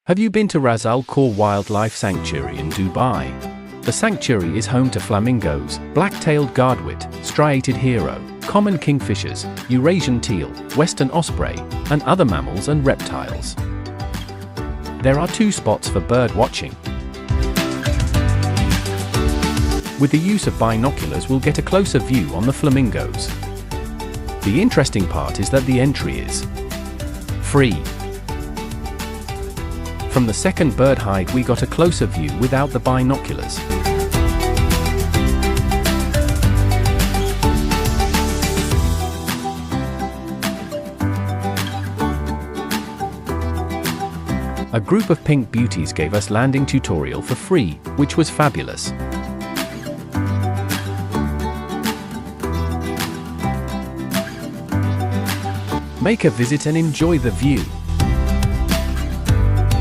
Have you been to Ras Al Khor Wildlife Sanctuary in Dubai? The sanctuary is home to flamingos, black-tailed godwit, striated hero, common kingfishers, Eurasian teal, western osprey, and other mammals and reptiles. There are 2 spots for bird watching. With the use of binoculars, we'll get a closer view on the flamingos. The interesting part is that the entry is free. From the second bird hide we got a closer view without the binoculars. A group of pink beauties gave us landing tutorial for free, which was fabulous. Make a visit and enjoy the view.